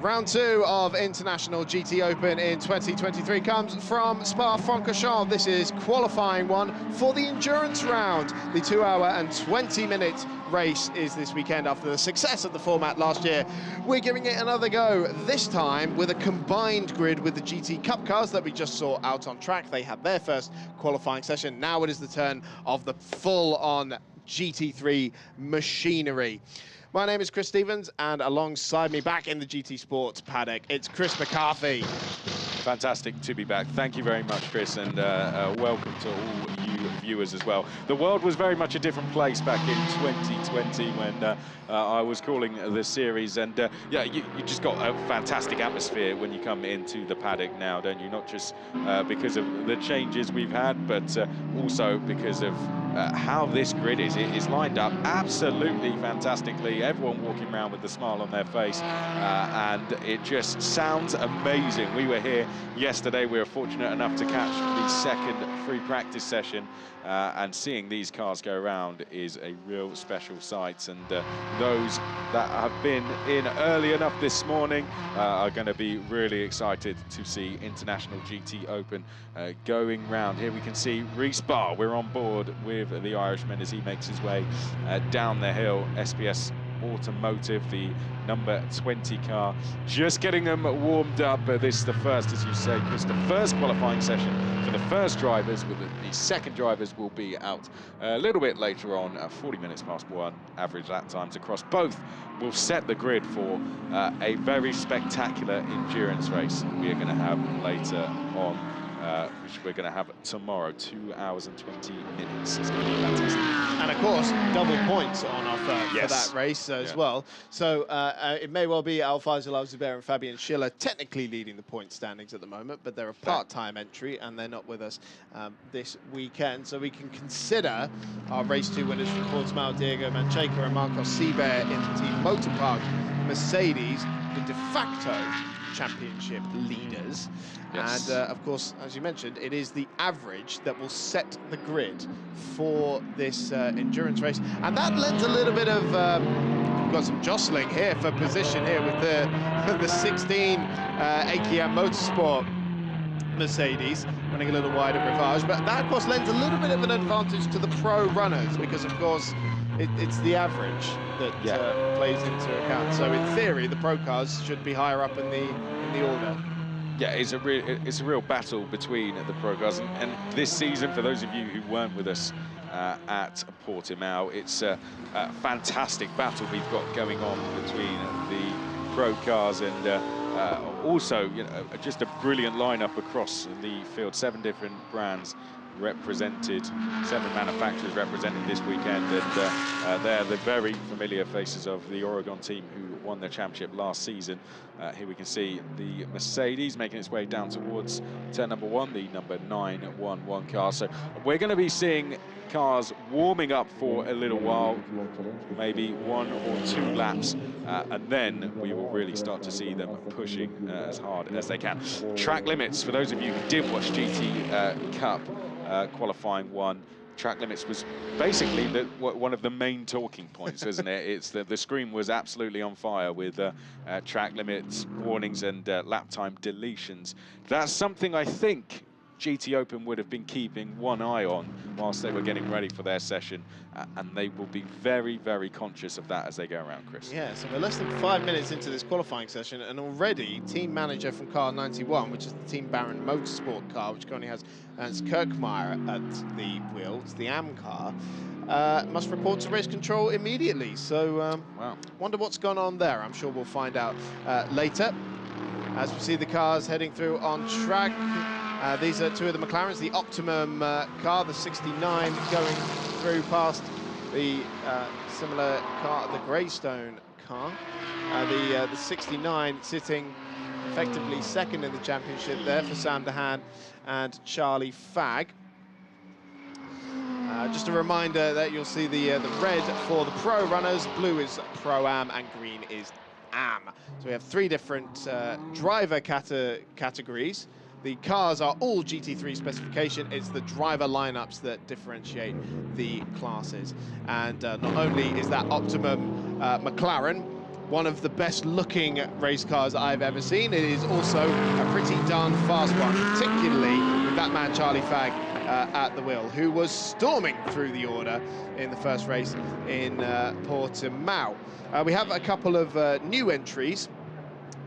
Round 2 of International GT Open in 2023 comes from Spa-Francorchamps. This is qualifying one for the endurance round. The 2-hour and 20-minute race is this weekend after the success of the format last year. We're giving it another go, this time with a combined grid with the GT Cup cars that we just saw out on track. They had their first qualifying session. Now it is the turn of the full-on GT3 machinery. My name is Chris Stevens, and alongside me back in the GT Sports paddock, it's Chris McCarthy. Fantastic to be back. Thank you very much, Chris, and welcome to all you viewers as well. The world was very much a different place back in 2020 when I was calling the series, and yeah, you just got a fantastic atmosphere when you come into the paddock now, don't you? Not just because of the changes we've had, but also because of how this grid is lined up absolutely fantastically. Everyone walking around with a smile on their face, and it just sounds amazing. We were here yesterday. We were fortunate enough to catch the second free practice session, and seeing these cars go around is a real special sight. And those that have been in early enough this morning are going to be really excited to see International GT Open going round. Here we can see Rhys Barr. We're on board with the Irishman as he makes his way down the hill. SPS Automotive, the number 20 car, just getting them warmed up. This is the first, as you say, Chris, the first qualifying session for the first drivers, with the second drivers will be out a little bit later on, 40 minutes past 1. Average lap times across both will set the grid for a very spectacular endurance race we are going to have later on, which we're going to have tomorrow. 2 hours and 20 minutes. It's going to be fantastic. And of course, double points on offer for that race as well. So it may well be Alfaiz Al-Zubair and Fabian Schiller technically leading the point standings at the moment, but they're a part-time entry and they're not with us this weekend. So we can consider our race 2 winners from Portimao, Diego Mancheca and Marcos Seibert in the Team Motorpark Mercedes, the de facto championship leaders. Yes. And of course, as you mentioned, it is the average that will set the grid for this endurance race. And that lends a little bit of, we've got some jostling here for position here with the 16 AKM Motorsport Mercedes running a little wider Brevage. But that, of course, lends a little bit of an advantage to the pro runners because, of course, it's the average that plays into account. So in theory, the pro cars should be higher up in the order. Yeah, it's a real battle between the pro cars, and this season, for those of you who weren't with us at Portimao, it's a fantastic battle we've got going on between the pro cars and also, you know, just a brilliant lineup across the field. 7 different brands represented, 7 manufacturers represented this weekend, and they're the very familiar faces of the Oregon team who won their championship last season. Here we can see the Mercedes making its way down towards turn number 1, the number 911 car. So we're going to be seeing cars warming up for a little while, maybe 1 or 2 laps, and then we will really start to see them pushing as hard as they can. Track limits, for those of you who did watch GT Cup qualifying 1, track limits was basically one of the main talking points, isn't it? It's the screen was absolutely on fire with track limits, warnings, and lap time deletions. That's something I think GT Open would have been keeping one eye on whilst they were getting ready for their session, and they will be very, very conscious of that as they go around, Chris. Yeah, so we're less than 5 minutes into this qualifying session, and already team manager from car 91, which is the Team Baron Motorsport car, which currently has Ernst Kirkmeyer at the wheel, it's the AM car, must report to race control immediately. So, wow. Wonder what's gone on there. I'm sure we'll find out later. As we see the cars heading through on track. These are 2 of the McLarens, the Optimum car, the 69 going through past the similar car, the Greystone car. The 69 sitting effectively second in the championship there for Sam Dehan and Charlie Fagg. Just a reminder that you'll see the red for the pro runners, blue is Pro-Am and green is Am. So we have 3 different driver categories. The cars are all GT3 specification. It's the driver lineups that differentiate the classes. And not only is that Optimum McLaren, one of the best looking race cars I've ever seen. It is also a pretty darn fast one, particularly with that man Charlie Fagg at the wheel, who was storming through the order in the first race in Portimao. We have a couple of new entries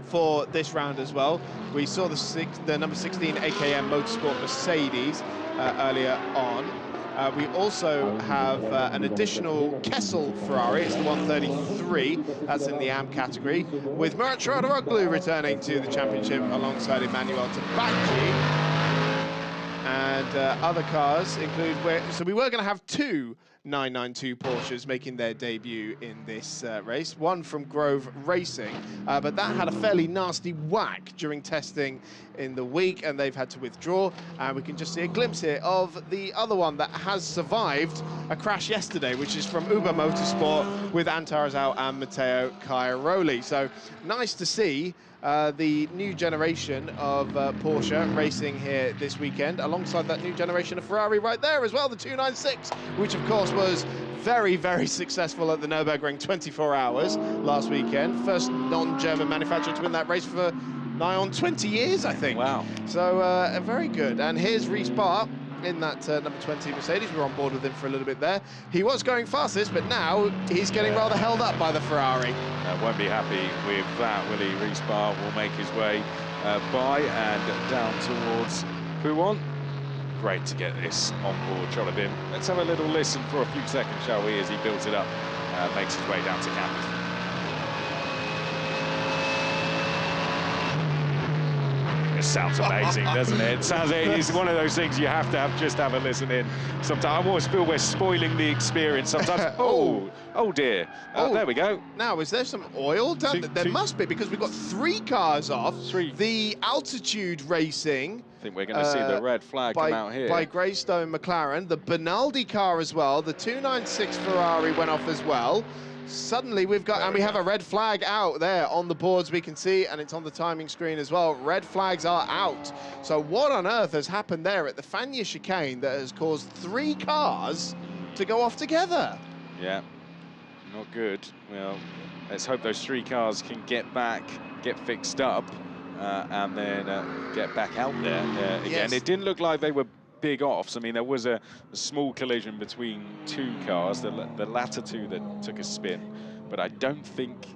for this round as well. We saw the number 16 AKM Motorsport Mercedes earlier on. We also have an additional Kessel Ferrari. It's the 133. That's in the AM category, with Murat Şahinoglu returning to the championship alongside Emmanuel Tabacci. And other cars include, so we were going to have two 992 Porsches making their debut in this race. One from Grove Racing, but that had a fairly nasty whack during testing in the week, and they've had to withdraw. And we can just see a glimpse here of the other one that has survived a crash yesterday, which is from Uber Motorsport with Antar Azau and Matteo Cairoli. So nice to see the new generation of Porsche racing here this weekend, alongside that new generation of Ferrari right there as well, the 296, which of course was very, very successful at the Nürburgring 24 hours last weekend. First non-German manufacturer to win that race for nigh on 20 years, I think. Wow. So very good. And here's Rhys Barr in that number 20 Mercedes. We were on board with him for a little bit there. He was going fastest, but now he's getting rather held up by the Ferrari. Won't be happy with that, will he? Rhys Barr will make his way by and down towards Pouan. Great to get this on board shot of him. Let's have a little listen for a few seconds, shall we, as he builds it up, makes his way down to campus. It sounds amazing, doesn't it? It sounds, it's one of those things you have to just have a listen in. Sometimes I always feel we're spoiling the experience. Sometimes, oh dear. There we go. Now, is there some oil done? There must be, because we've got three cars off. The altitude racing. I think we're going to see the red flag come out here. By Greystone McLaren. The Benaldi car as well. The 296 Ferrari went off as well. Suddenly we've got, and we have a red flag out there on the boards, we can see, and it's on the timing screen as well. Red flags are out. So what on earth has happened there at the Fagnes chicane that has caused three cars to go off together? Yeah, not good. Well, let's hope those three cars can get back, get fixed up, and then get back out there again. Yes. It didn't look like they were big offs. I mean, there was a small collision between two cars, the latter two that took a spin, but I don't think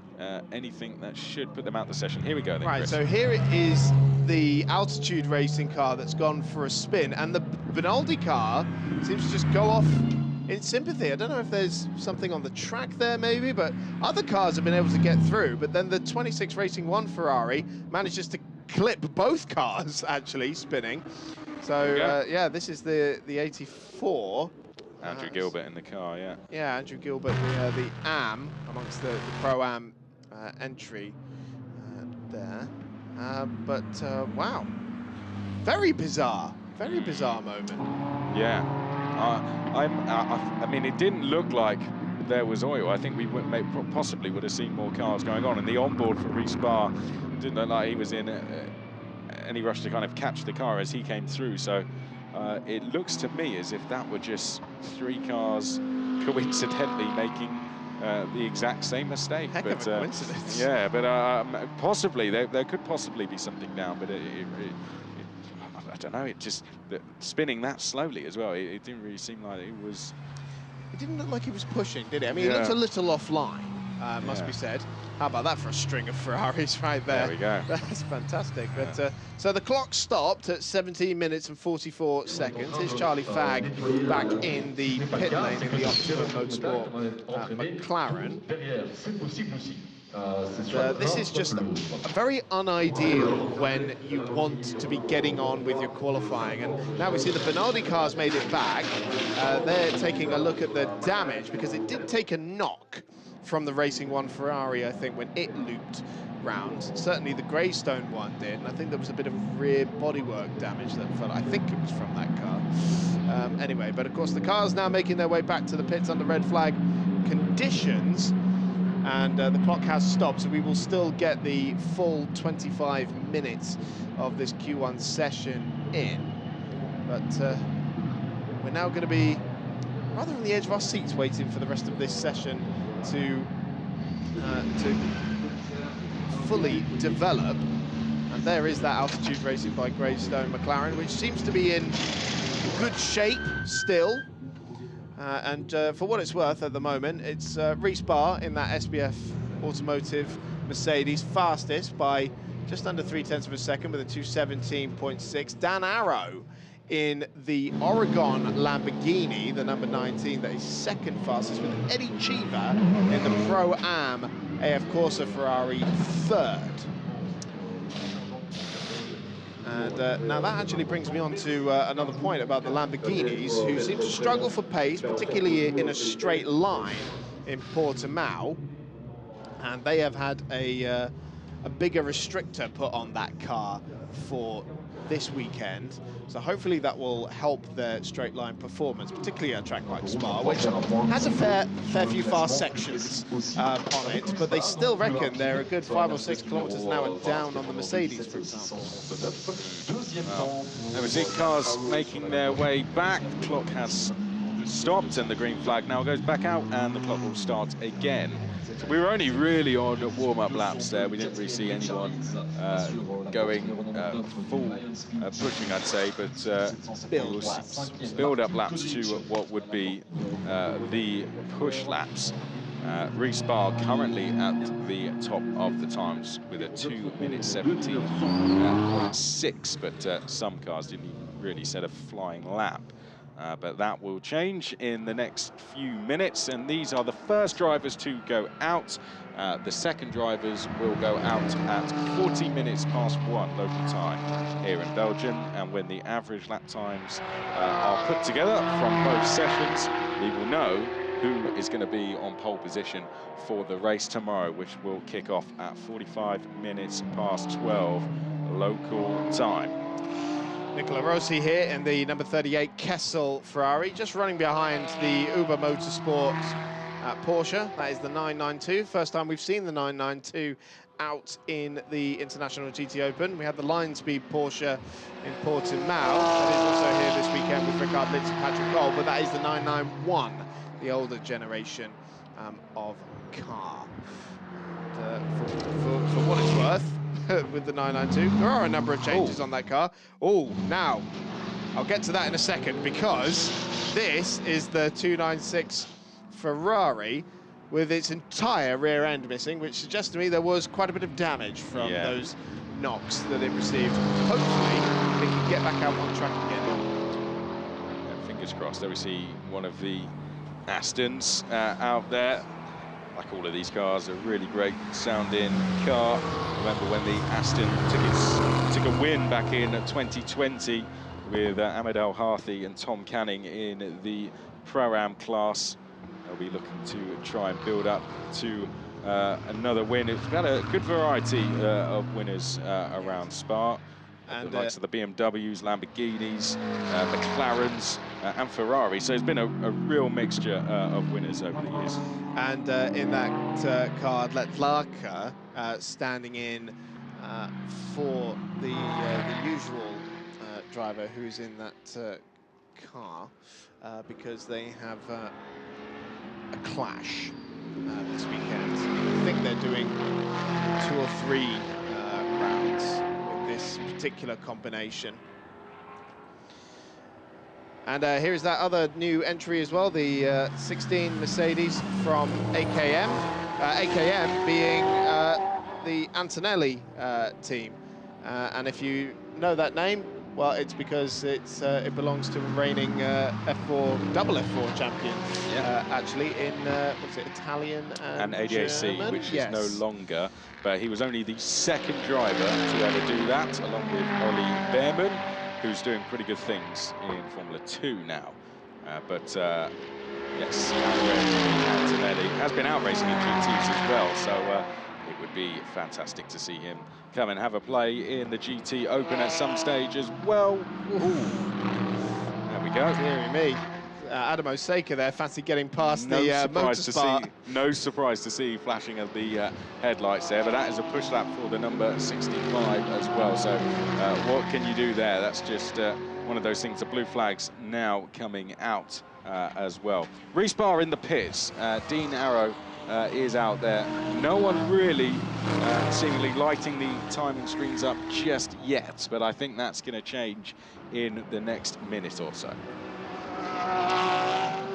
anything that should put them out the session. Here we go then, right, Chris. so here it is, the altitude racing car that's gone for a spin, and the Benaldi car seems to just go off in sympathy. I don't know if there's something on the track there maybe, but other cars have been able to get through, but then the 26 Racing 1 Ferrari manages to clip both cars actually spinning. So yeah, this is the 84. Andrew Gilbert in the car, yeah. Yeah, Andrew Gilbert, the AM amongst the Pro-Am entry there. But wow, very bizarre moment. Yeah, I mean, it didn't look like there was oil. I think we possibly would have seen more cars going on, and the onboard for Rhys Barr didn't look like he was in any rush to kind of catch the car as he came through. So it looks to me as if that were just three cars coincidentally making the exact same mistake. Heck of a coincidence. Yeah, but possibly there could possibly be something down, but I don't know. It just spinning that slowly as well. It didn't really seem like it was. It didn't look like he was pushing, did it? I mean, he looked a little offline. Must be said. How about that for a string of Ferraris right there? There we go. That's fantastic. But so the clock stopped at 17 minutes and 44 seconds. Here's Charlie Fagg back in the pit lane in the Optima Motorsport McLaren. This is just very unideal when you want to be getting on with your qualifying. And now we see the Benaldi cars made it back. They're taking a look at the damage, because it did take a knock from the Racing 1 Ferrari, I think, when it looped round. Certainly the Greystone one did, and I think there was a bit of rear bodywork damage that fell. I think it was from that car. Anyway, but of course the car's now making their way back to the pits under red flag conditions, and the clock has stopped, so we will still get the full 25 minutes of this Q1 session in. But we're now going to be rather on the edge of our seats waiting for the rest of this session to fully develop. And there is that altitude racing by Gravestone McLaren, which seems to be in good shape still. And for what it's worth at the moment, it's Reece Barr in that SBF Automotive Mercedes, fastest by just under 0.3 of a second with a 2:17.6. Dan Arrow in the Oregon Lamborghini, the number 19, that is second fastest, with Eddie Cheever in the Pro-Am AF Corsa Ferrari third. And now that actually brings me on to another point about the Lamborghinis, who seem to struggle for pace, particularly in a straight line in Portimao. And they have had a bigger restrictor put on that car for this weekend. So hopefully that will help their straight line performance, particularly at a track like Spa, which has a fair few fast sections on it, but they still reckon they're a good 5 or 6 kilometers an hour down on the Mercedes, for example. Well, we see cars making their way back. The clock has stopped and the green flag now goes back out and the clock will start again. So we were only really on warm-up laps there. We didn't really see anyone going full pushing, I'd say, but build-up laps to what would be the push laps. Reece Barr currently at the top of the times with a 2:17.6, but some cars didn't really set a flying lap. But that will change in the next few minutes, and these are the first drivers to go out. The second drivers will go out at 40 minutes past 1 local time here in Belgium, and when the average lap times are put together from both sessions, we will know who is going to be on pole position for the race tomorrow, which will kick off at 45 minutes past 12 local time. Nicola Rossi here in the number 38 Kessel Ferrari, just running behind the Uber Motorsport Porsche. That is the 992. First time we've seen the 992 out in the International GT Open. We had the Line Speed Porsche in Portimao. That is also here this weekend with Rickard Litz and Patrick Cole, but that is the 991, the older generation of car. And, for what it's worth, with the 992, there are a number of changes on that car. Oh, now, I'll get to that in a second, because this is the 296 Ferrari with its entire rear end missing, which suggests to me there was quite a bit of damage from those knocks that it received. Hopefully, it can get back out on track again. Yeah, fingers crossed. There we see one of the Astons out there. Like all of these cars, a really great sounding car. Remember when the Aston took a win back in 2020 with Ahmed El Harthi and Tom Canning in the Pro-Am class. They'll be looking to try and build up to another win. It's got a good variety of winners around Spa. And the likes of the BMWs, Lamborghinis, McLarens, and Ferrari. So it's been a real mixture of winners over the years. And in that car, Letlarka standing in for the usual driver who's in that car, because they have a clash this weekend. I think they're doing 2 or 3 rounds with this particular combination. And here's that other new entry as well, the 16 Mercedes from AKM. AKM being the Antonelli team. And if you know that name, well, it's because it belongs to a reigning double F4 champion, actually, in, what's it, Italian and ADAC, German? which is no longer. But he was only the second driver to ever do that, along with Ollie Behrman, who's doing pretty good things in Formula 2 now. Yes, Antonelli has been out racing in GTs as well, so it would be fantastic to see him come and have a play in the GT Open at some stage as well. Ooh. There we go. Dear me. Adam Osaka there, fancy getting past the Motorsport. No surprise to see flashing of the headlights there, but that is a push lap for the number 65 as well. So what can you do there? That's just one of those things. The blue flag's now coming out as well. Respar in the pits. Dean Arrow is out there. No one really seemingly lighting the timing screens up just yet, but I think that's going to change in the next minute or so.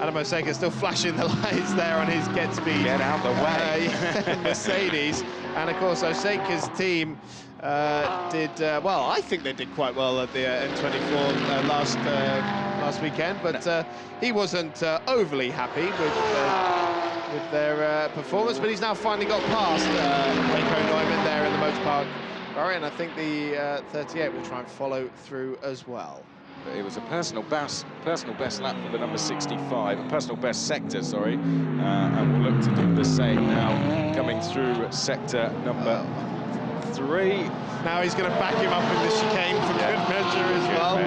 Adam Osaka still flashing the lights there on his get speed. Get out the way. Mercedes. And of course, Osaka's team did, well, I think they did quite well at the N24 last weekend, but he wasn't overly happy with their performance, but he's now finally got past Heiko Neumann there in the motor park. All right, and I think the 38 will try and follow through as well. It was a personal best lap for the number 65, a personal best sector, sorry, and we'll look to do the same now, coming through sector number 3. Now he's going to back him up in the chicane for good measure as well.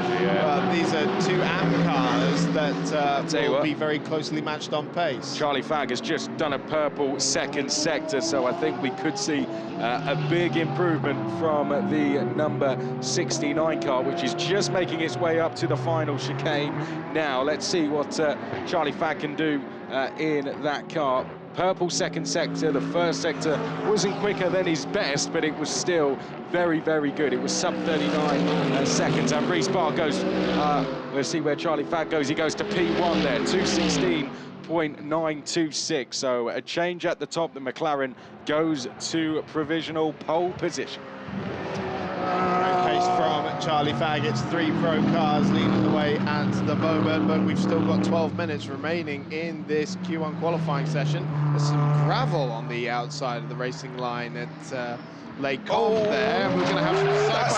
These are 2 AM cars that will be very closely matched on pace. Charlie Fagg has just done a purple second sector, so I think we could see a big improvement from the number 69 car, which is just making its way up to the final chicane. Now, let's see what Charlie Fagg can do in that car. Purple second sector. The first sector wasn't quicker than his best, but it was still very, very good. It was sub 39 seconds. And Respar goes, we'll see where Charlie Fagg goes. He goes to P1 there, 2:16.926. So a change at the top. The McLaren goes to provisional pole position. Great pace from Charlie Fagg. It's 3 pro cars leading the way at the moment, but we've still got 12 minutes remaining in this Q1 qualifying session. There's some gravel on the outside of the racing line at Lake Combe there. We're going to have some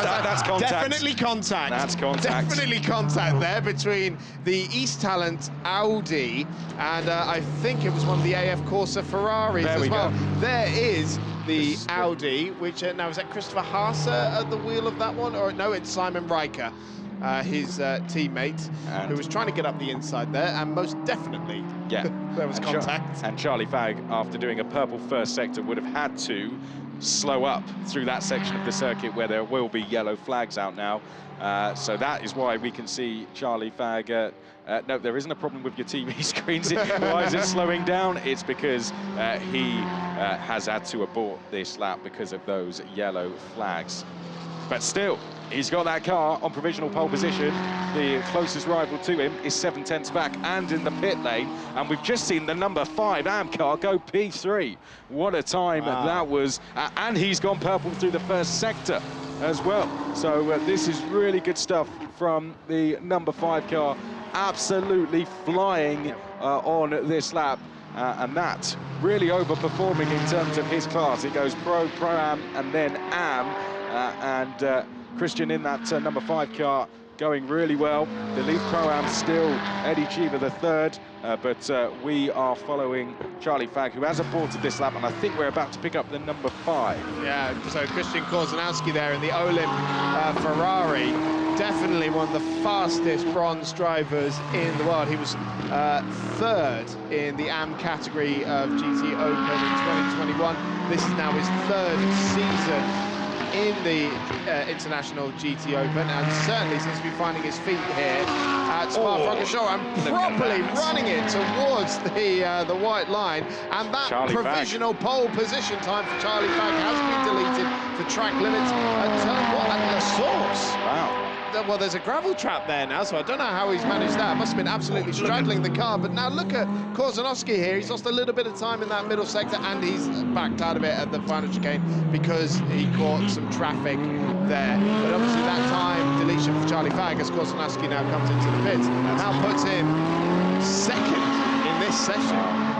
that's contact. Definitely contact. That's contact. Definitely contact there between the East Talent Audi and I think it was one of the AF Corsa Ferraris as well. There is the Audi, which now is that Christopher Haase at the wheel of that one? Or no, it's Simon Riker, his teammate, who was trying to get up the inside there, and most definitely there was contact. And Charlie Fagg, after doing a purple first sector, would have had to slow up through that section of the circuit where there will be yellow flags out now. So that is why we can see Charlie Fagg. No, there isn't a problem with your TV screens. Why is it slowing down? It's because he has had to abort this lap because of those yellow flags. But still, he's got that car on provisional pole position. The closest rival to him is 7/10 back and in the pit lane. And we've just seen the number 5 AM car go P3. What a time that was. And he's gone purple through the first sector as well. So this is really good stuff from the number 5 car. Absolutely flying on this lap. And that really overperforming in terms of his class. It goes Pro, Pro-Am, and then Am. And Christian in that number 5 car going really well. The lead Pro-Am still Eddie Cheever the 3rd, but we are following Charlie Fagg, who has aborted this lap, and I think we're about to pick up the number 5. Yeah, so Christian Korzanowski there in the Olymp Ferrari. Definitely one of the fastest bronze drivers in the world. He was 3rd in the AM category of GTOpen in 2021. This is now his 3rd season in the International GTOpen, and certainly seems to be finding his feet here at Spa-Francorchamps and properly running it towards the white line. And that Charlie provisional pole position time for Charlie Fagg has been deleted for track limits at turn 1 at La Source. Wow. Well, there's a gravel trap there now, so I don't know how he's managed that. Must have been absolutely straddling the car. But now look at Korzanowski here. He's lost a little bit of time in that middle sector, and he's backed out of it at the final chicane because he caught some traffic there. But obviously that time deletion for Charlie Fagg as Korzanowski now comes into the pits. Now puts him 2nd in this session.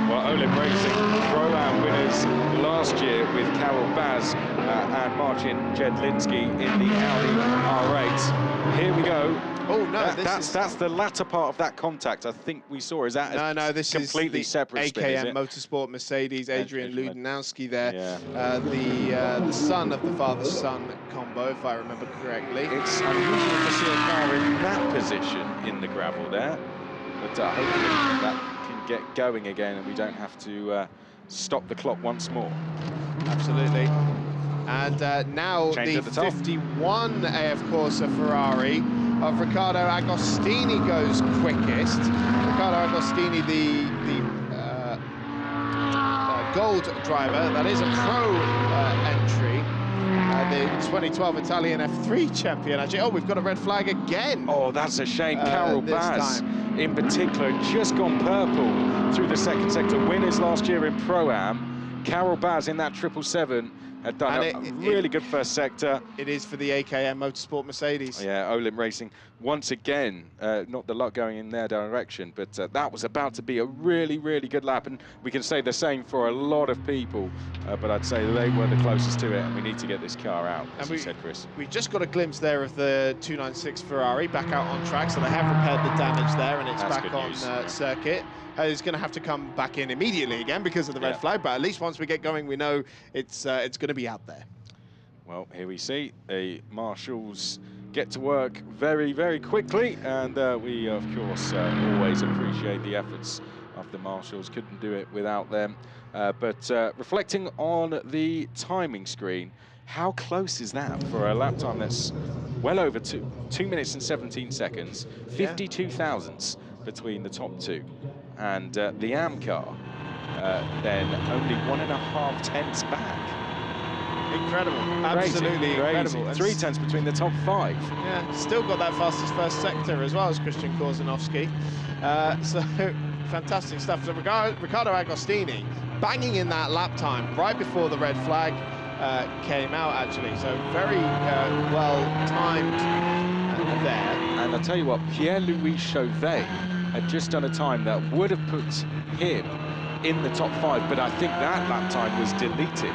Well, Olymp Racing Pro-Am winners last year with Carol Baz and Marcin Jedlinski in the Audi R8. Here we go. Oh no, that's the latter part of that contact I think we saw. Is that no, this completely is the separate AKM spin, Motorsport Mercedes, Adrian Ludenowski there. Yeah. The son of the father-son combo, if I remember correctly. It's unusual to see a car in that position in the gravel there, but hopefully that can get going again and we don't have to stop the clock once more. Absolutely. And now the 51 AF Corsa Ferrari of Riccardo Agostini goes quickest. Riccardo Agostini, the gold driver, that is a pro entry. The 2012 Italian F3 champion, actually. Oh, we've got a red flag again. Oh, that's a shame. Carol Baz, in particular, just gone purple through the second sector. Winners last year in Pro-Am. Carol Baz in that 777 had done a really good first sector. It is for the AKM Motorsport Mercedes. Yeah, Olim Racing, once again, not the luck going in their direction, but that was about to be a really, really good lap, and we can say the same for a lot of people, but I'd say they were the closest to it, and we need to get this car out, as you said, Chris. We just got a glimpse there of the 296 Ferrari back out on track, so they have repaired the damage there, and it's back on circuit. It's going to have to come back in immediately again because of the red flag, but at least once we get going, we know it's going to be out there. Well, here we see the marshals get to work very, very quickly, and we, of course, always appreciate the efforts of the marshals. Couldn't do it without them. But reflecting on the timing screen, how close is that for a lap time that's well over 2 minutes and 17 seconds, 52 thousandths between the top two? And the AM car, then only 1.5 tenths back. Incredible, absolutely incredible. And 3 tenths between the top 5. Yeah, still got that fastest first sector as well as Christian Korzanowski. So fantastic stuff. So Riccardo Agostini banging in that lap time right before the red flag came out, actually. So very well timed there. And I'll tell you what, Pierre-Louis Chauvet had just done a time that would have put him in the top 5, but I think that lap time was deleted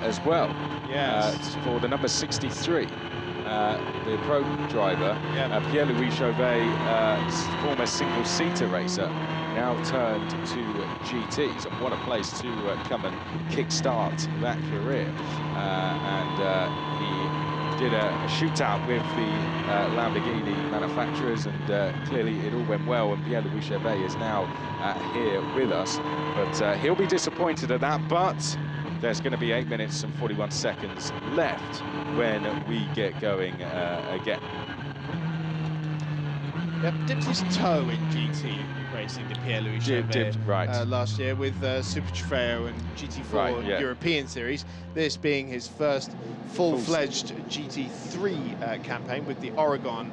as well. Yes. For the number 63, the pro driver, Pierre-Louis Chauvet, former single-seater racer, now turned to GTs, and what a place to come and kick-start that career. He did a shootout with the Lamborghini manufacturers, and clearly it all went well, and Pierre-Louis Chauvet is now here with us. But he'll be disappointed at that, but there's going to be 8 minutes and 41 seconds left when we get going again. Yep, dipped his toe in GT racing, did Pierre-Louis Chauvet last year with Super Trofeo and GT4 European Series. This being his first full-fledged GT3 campaign with the Oregon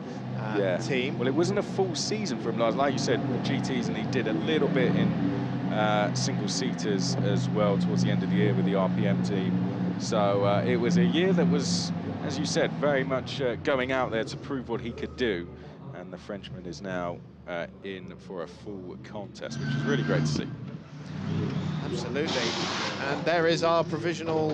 team. Well, it wasn't a full season for him, like you said, with GTs, and he did a little bit in single-seaters as well towards the end of the year with the RPM team. So it was a year that was, as you said, very much going out there to prove what he could do. And the Frenchman is now in for a full contest, which is really great to see. Absolutely. And there is our provisional,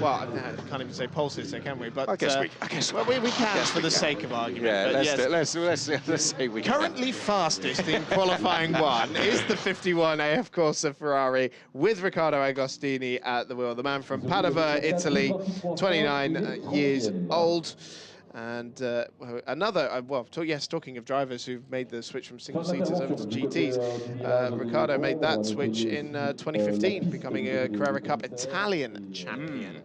well, I can't even say pole sitter, can we? But I guess we can for the sake of argument. Yeah, let's say we can. Currently fastest in qualifying one is the 51 AF Corsa Ferrari with Riccardo Agostini at the wheel. The man from Padova, Italy, 29 years old. And another, talking of drivers who've made the switch from single-seaters over to GTs, Riccardo made that switch in 2015, becoming a Carrera Cup Italian champion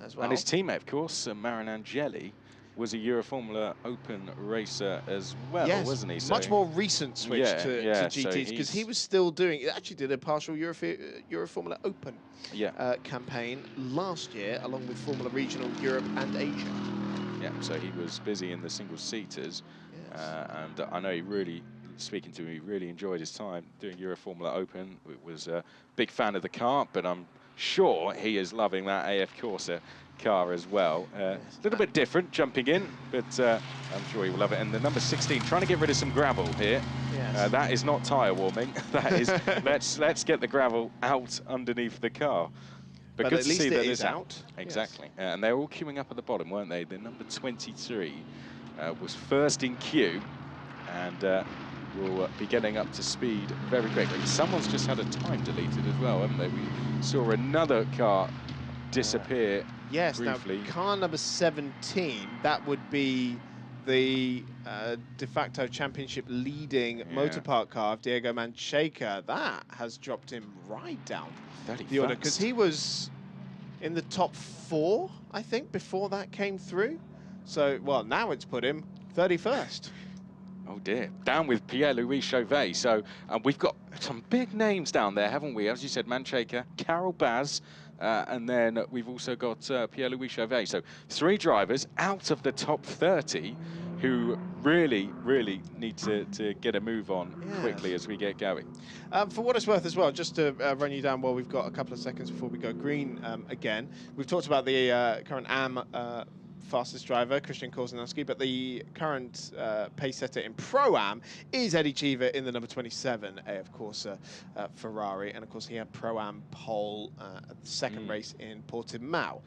as well. And his teammate, of course, Marin Angeli, was a Euroformula Open racer as well, wasn't he? So much more recent switch to GTs, because he was still doing, actually did a partial Euroformula Open campaign last year, along with Formula Regional Europe and Asia. Yeah, so he was busy in the single-seaters, and I know he really, speaking to me, he really enjoyed his time doing Euroformula Open. Was a big fan of the car, but I'm sure he is loving that AF Corsa car as well. A little bit different jumping in, but I'm sure he will love it. And the number 16, trying to get rid of some gravel here. Yes. That is not tyre warming. That is, let's get the gravel out underneath the car. But good at to least see that it is out. Exactly. Yes. And they were all queuing up at the bottom, weren't they? The number 23 was first in queue, and will be getting up to speed very quickly. Someone's just had a time deleted as well, haven't they? We saw another car disappear briefly. Now car number 17, that would be the de facto championship leading motorpark car of Diego Mancheca. That has dropped him right down the order, because he was in the top 4, I think, before that came through. So, well, now it's put him 31st. Oh dear, down with Pierre-Louis Chauvet. So we've got some big names down there, haven't we? As you said, Mancheka, Carol Baz, and then we've also got Pierre-Louis Chauvet. So 3 drivers out of the top 30 who really, really need to get a move on quickly as we get going. For what it's worth as well, just to run you down while we've got a couple of seconds before we go green again, we've talked about the current AM fastest driver, Christian Korzeniowski, but the current pace setter in Pro-Am is Eddie Cheever in the number 27 AF Corsa Ferrari, and of course he had Pro-Am pole at the second race in Portimao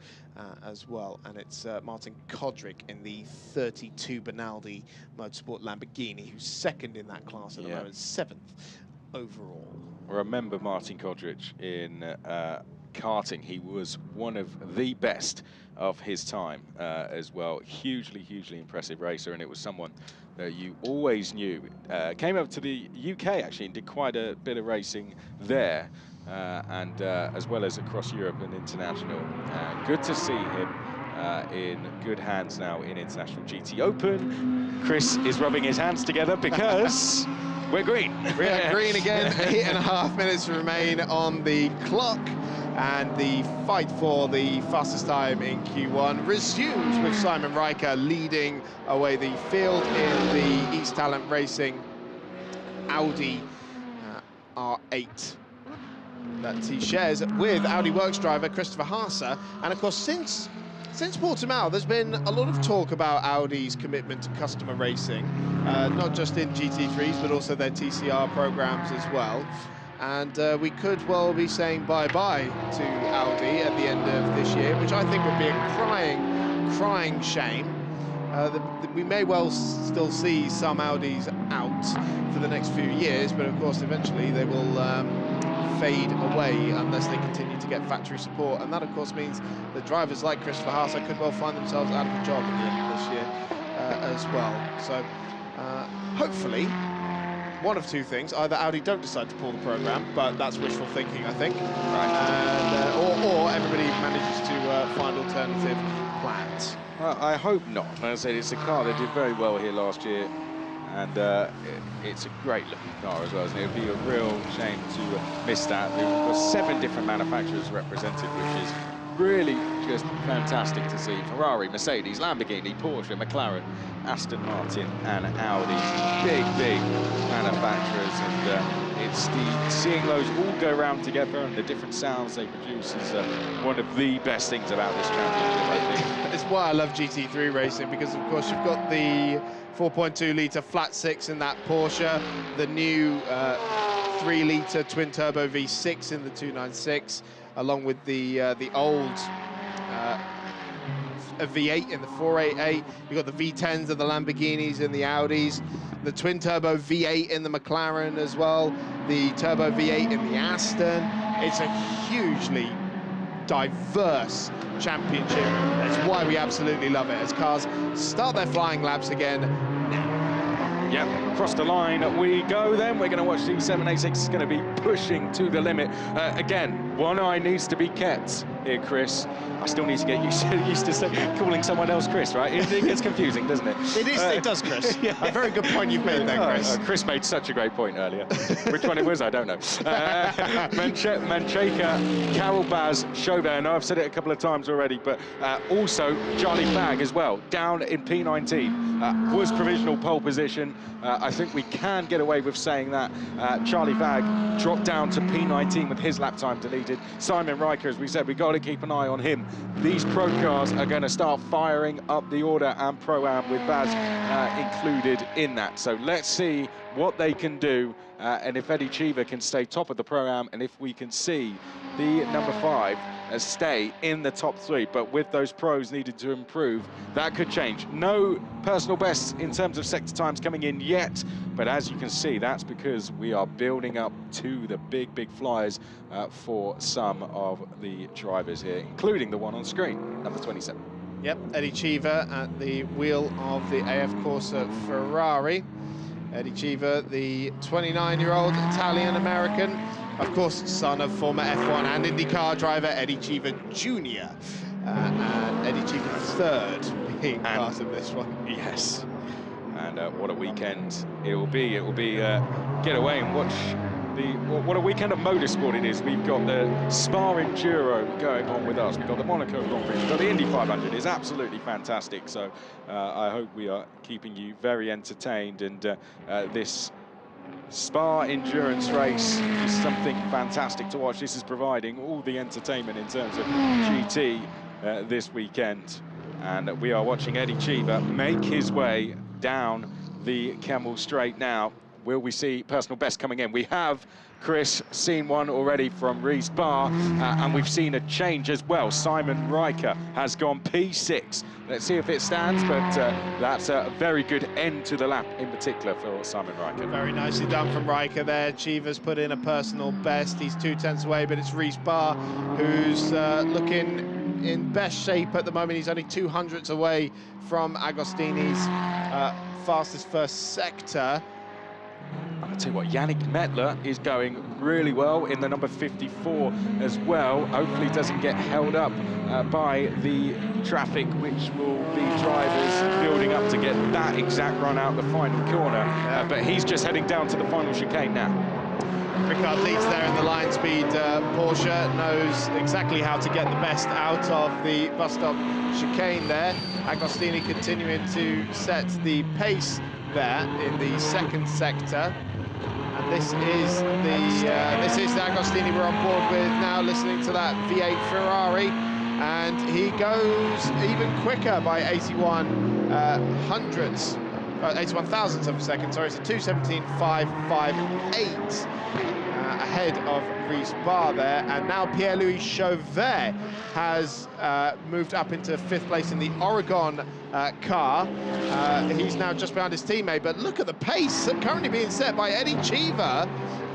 as well, and it's Martin Kodrick in the 32 Benaldi Motorsport Lamborghini, who's second in that class at the moment, 7th overall. Remember Martin Kodrick in karting. He was one of the best of his time as well. Hugely impressive racer, and it was someone that you always knew. Came over to the UK actually and did quite a bit of racing there, and as well as across Europe and international. Good to see him in good hands now in International GTOpen. Chris is rubbing his hands together because we're green. We're green again. 8.5 minutes remain on the clock, and the fight for the fastest time in Q1 resumes with Simon Riker leading away the field in the East Talent Racing Audi R8 that he shares with Audi Works driver Christopher Haase. And of course, since Portimao, there's been a lot of talk about Audi's commitment to customer racing, not just in GT3s, but also their TCR programs as well. And we could well be saying bye-bye to Audi at the end of this year, which I think would be a crying shame. We may well still see some Audis out for the next few years, but of course eventually they will fade away unless they continue to get factory support, and that of course means that drivers like Christopher Haase could well find themselves out of a job at the end of this year as well. So hopefully one of two things: either Audi don't decide to pull the program, but that's wishful thinking, I think, and, or everybody manages to find alternative plans. I hope not. As I said, it's a car that did very well here last year, and it's a great looking car as well, isn't it? It would be a real shame to miss that. There were 7 different manufacturers represented, which is really just fantastic to see. Ferrari, Mercedes, Lamborghini, Porsche, McLaren, Aston Martin and Audi. Big manufacturers, and it's seeing those all go around together and the different sounds they produce is one of the best things about this championship, I think. It's why I love GT3 racing, because of course you've got the 4.2 litre flat 6 in that Porsche, the new 3 litre twin turbo V6 in the 296, along with the old V8 in the 488. You've got the V10s of the Lamborghinis and the Audis, the twin turbo V8 in the McLaren as well, the turbo V8 in the Aston. It's a hugely diverse championship. That's why we absolutely love it, as cars start their flying laps again now. Yep, across the line we go then. We're going to watch the 786. It's going to be pushing to the limit. Again, one eye needs to be kept here, Chris. I still need to get used to calling someone else Chris, right? It gets confusing, doesn't it? It does, Chris. Yeah. A very good point you've made there, Chris. Chris made such a great point earlier. Which one it was, I don't know. Mancheka, Carol Baz, Chauvet. I know I've said it a couple of times already, but also Charlie Flagg as well, down in P19. Was provisional pole position. I think we can get away with saying that. Charlie Flagg dropped down to P19 with his lap time deleted. Simon Riker, as we said, we've got to keep an eye on him. These pro cars are going to start firing up the order, and Pro-Am with Baz included in that. So let's see what they can do, and if Eddie Cheever can stay top of the Pro-Am, and if we can see the number 5 stay in the top 3. But with those pros needed to improve, that could change. No personal bests in terms of sector times coming in yet, but as you can see, that's because we are building up to the big flyers for some of the drivers here, including the one on screen, number 27. Yep, Eddie Cheever at the wheel of the AF Corsa Ferrari. Eddie Cheever, the 29-year-old Italian-American, of course, son of former F1 and IndyCar driver Eddie Cheever Jr. And Eddie Cheever III being part of this one. Yes. And what a weekend it will be. It will be get away and watch what a weekend of motorsport it is. We've got the Spa Enduro going on with us. We've got the Monaco Grand Prix. We've got the Indy 500. It's absolutely fantastic. So I hope we are keeping you very entertained. And this Spa endurance race is something fantastic to watch. This is providing all the entertainment in terms of GT this weekend. And we are watching Eddie Cheever make his way down the Kemmel Straight now. Will we see personal best coming in? We have, Chris, seen one already from Ries Bar, and we've seen a change as well. Simon Riker has gone P6. Let's see if it stands, but that's a very good end to the lap in particular for Simon Riker. Very nicely done from Riker there. Cheever's put in a personal best. He's 2/10 away, but it's Ries Bar who's looking in best shape at the moment. He's only 200ths away from Agostini's fastest first sector. I'll tell you what, Yannick Mettler is going really well in the number 54 as well. Hopefully doesn't get held up by the traffic, which will be drivers building up to get that exact run out the final corner. But he's just heading down to the final chicane now. Ricard leads there in the line speed. Porsche knows exactly how to get the best out of the bus stop chicane there. Agostini continuing to set the pace there in the second sector. And this is the Agostini we're on board with now, listening to that V8 Ferrari. And he goes even quicker by 81 thousandths of a second. Sorry, it's a 2:17.558. Ahead of Ries Bar there, and now Pierre-Louis Chauvet has moved up into 5th place in the Oregon car. He's now just behind his teammate, but look at the pace currently being set by Eddie Cheever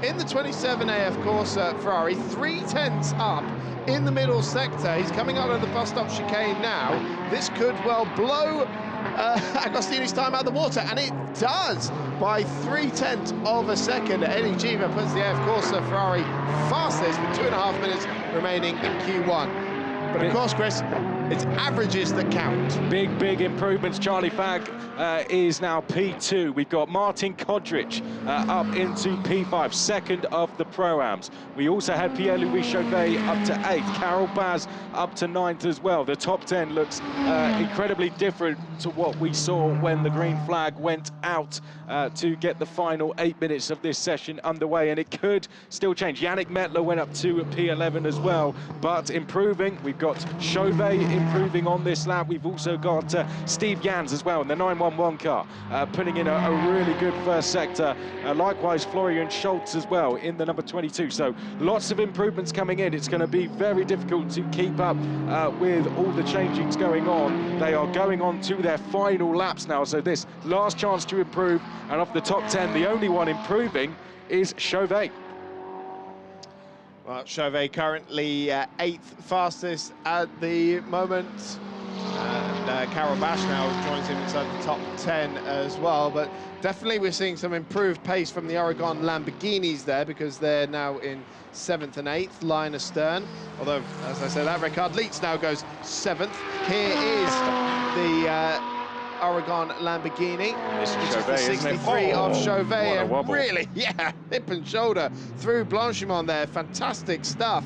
in the 27 AF Corsa Ferrari, 3/10 up in the middle sector. He's coming out of the bus stop chicane now. This could well blow Agostini's time out of the water, and it does by 3/10 of a second. Eddie Cheever puts the AF Corsa Ferrari fastest with 2.5 minutes remaining in Q1. But of course, Chris, it's averages that count. Big improvements. Charlie Fagg is now P2. We've got Martin Kodrich up into P5, second of the Pro-Ams. We also had Pierre-Louis Chauvet up to 8th, Carol Baz up to 9th as well. The top 10 looks incredibly different to what we saw when the green flag went out to get the final 8 minutes of this session underway, and it could still change. Yannick Mettler went up to P11 as well, but improving. We've got Chauvet improving on this lap. We've also got Steve Jans as well in the 911 car, putting in a really good first sector. Likewise, Florian Schultz as well in the number 22. So lots of improvements coming in. It's going to be very difficult to keep up with all the changings going on. They are going on to their final laps now, so this last chance to improve. And of the top 10, the only one improving is Chauvet. Well, Chauvet currently 8th fastest at the moment. And Carol Bash now joins him inside the top 10 as well. But definitely we're seeing some improved pace from the Oregon Lamborghinis there, because they're now in 7th and 8th, line astern. Although, as I said, that Ricard Leitz now goes 7th. Here is the Oregon Lamborghini. This is Chauvet, the 63 of Chauvet, and really, yeah, hip and shoulder through Blanchimont there. Fantastic stuff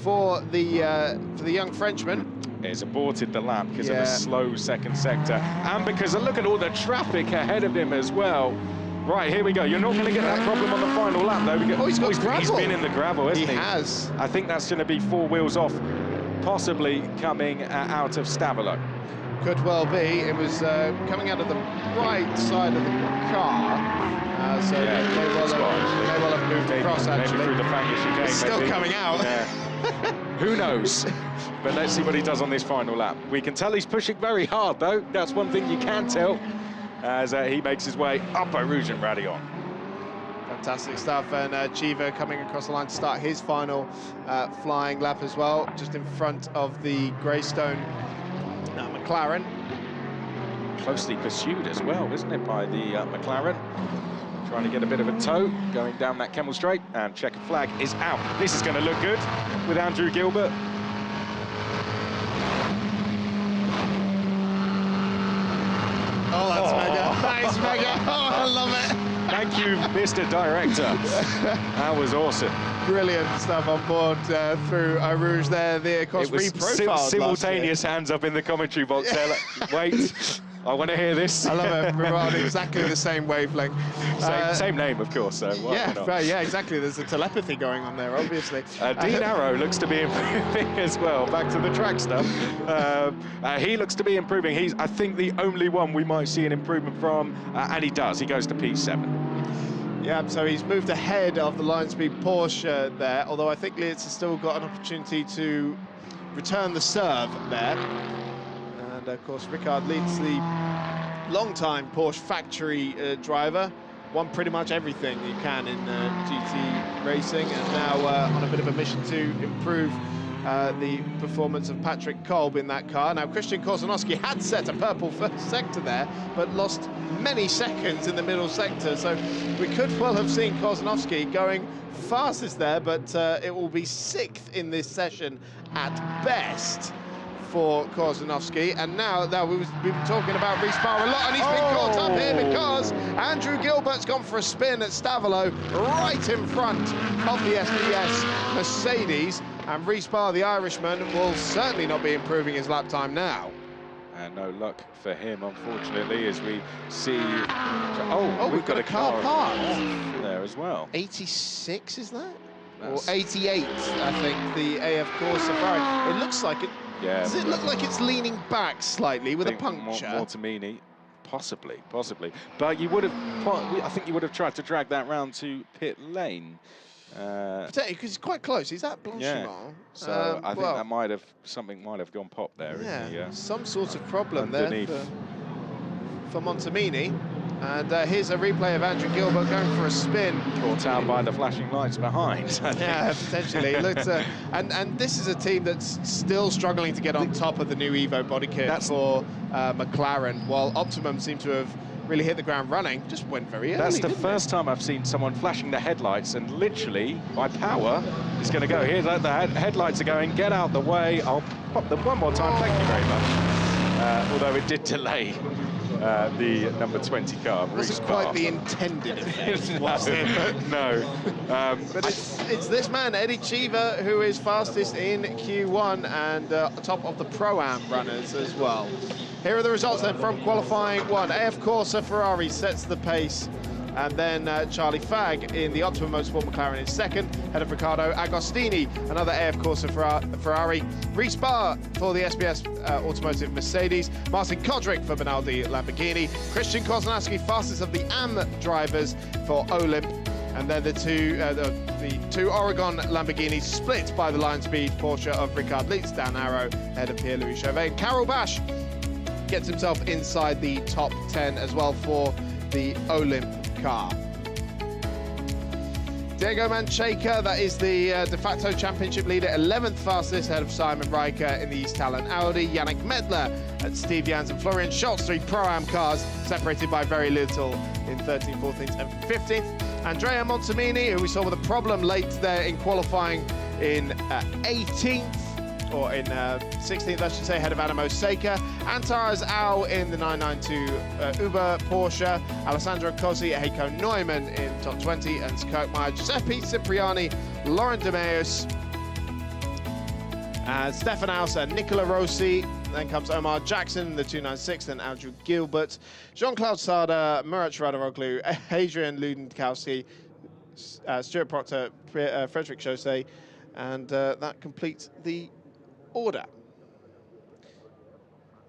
for the young Frenchman. He's aborted the lap because of a slow second sector, and because look at all the traffic ahead of him as well. Right, here we go. You're not going to get that problem on the final lap, though. He's been in the gravel, hasn't he? He has. I think that's going to be 4 wheels off, possibly coming out of Stavelot. Could well be. It was coming out of the right side of the car, so they may well have moved across, actually. Maybe through the Frankish chicane. It's still coming out. Yeah. Who knows? But let's see what he does on this final lap. We can tell he's pushing very hard, though. That's one thing you can tell as he makes his way up by Rouge and Radillon. Fantastic stuff, and Cheever coming across the line to start his final flying lap as well, just in front of the Greystone McLaren. Closely pursued as well, isn't it, by the McLaren? Trying to get a bit of a tow going down that Kemmel Straight, and checkered flag is out. This is going to look good with Andrew Gilbert. Oh, that's mega. That It's mega. Oh, I love it. Thank you, Mr. Director. That was awesome. Brilliant stuff on board through Eau Rouge there. The, of course, reprofiled simultaneous hands up in the commentary box there. Wait, I want to hear this. I love it. We're on exactly the same wavelength. Same name, of course. So yeah, exactly. There's a telepathy going on there, obviously. Dean Arrow looks to be improving as well. Back to the track stuff. He looks to be improving. He's, I think, the only one we might see an improvement from, and he does. He goes to P7. Yeah, so he's moved ahead of the line speed Porsche there, although I think Leitz has still got an opportunity to return the serve there. And of course, Ricard Leitz, the long-time Porsche factory driver, won pretty much everything you can in GT racing, and now on a bit of a mission to improve the performance of Patrick Kolb in that car. Now, Christian Kozanowski had set a purple first sector there, but lost many seconds in the middle sector, so we could well have seen Kozanowski going fastest there, but it will be 6th in this session at best for Kozanowski. And now we've been talking about Rhys-Barr a lot, and he's been caught up here because Andrew Gilbert's gone for a spin at Stavelot right in front of the SPS Mercedes, and Rhys-Barr, the Irishman, will certainly not be improving his lap time now. And no luck for him, unfortunately, as we see... we've got a car parked there as well. 86, is that? Or 88, I think, the AF Corsa Ferrari. It looks like it. Yeah. Does it look like it's leaning back slightly with a puncture? Mortamini, possibly. But you would have, I think you would have tried to drag that round to pit lane. Because it's quite close. He's at Blanchimont. Yeah. So I think that something might have gone pop there. Yeah, some sort of problem underneath there for Montemini. And here's a replay of Andrew Gilbert going for a spin. Caught out by the flashing lights behind. Yeah, potentially. Looks, and this is a team that's still struggling to get on top of the new Evo body kit for McLaren, while Optimum seem to have really hit the ground running. Just went very early. That's the first time I've seen someone flashing the headlights, and literally, by power, it's going to go. Here, the headlights are going. Get out the way. I'll pop them one more time. Thank you very much. Although it did delay the number 20 car. It wasn't quite the intended effect, was it? No. But it's this man, Eddie Cheever, who is fastest in Q1 and top of the Pro-Am runners as well. Here are the results then from qualifying 1. AF Corsa Ferrari sets the pace, and then Charlie Fagg in the Optimum Motorsport McLaren is second, ahead of Riccardo Agostini, another AF Corsa Ferrari. Rhys-Barr for the SPS Automotive Mercedes. Martin Kodrick for Benaldi Lamborghini. Christian Kozanowski, fastest of the AM drivers for Olymp. And then the two Oregon Lamborghinis split by the line speed Porsche of Ricard Leitz. Dan Arrow ahead of Pierre-Louis Chauvet. And Carol Bash gets himself inside the top 10 as well for the Olymp car. Diego Mancheca, that is the de facto championship leader, 11th fastest, ahead of Simon Riker in the East Talent Audi. Yannick Medler at Steve Jans and Florian Schultz, 3 Pro-Am cars, separated by very little in 13th, 14th and 15th. Andrea Montemini, who we saw with a problem late there in qualifying in 18th, or in 16th, I should say, ahead of Adam Osaka. Antares Au in the 992 Uber Porsche. Alessandro Cosi, Heiko Neumann in top 20, and Kirkmeyer, Giuseppe Cipriani, Laurent Demeus, Stefan Aus and Nicola Rossi. Then comes Omar Jackson, the 296, then Andrew Gilbert, Jean-Claude Sada, Murat Radaroglu, Adrian Ludenkowski, Stuart Proctor, Frederick Chaussee, and that completes the order.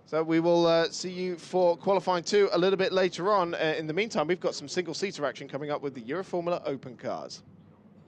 So we will see you for qualifying 2 a little bit later on. In the meantime, we've got some single-seater action coming up with the Euroformula Open cars.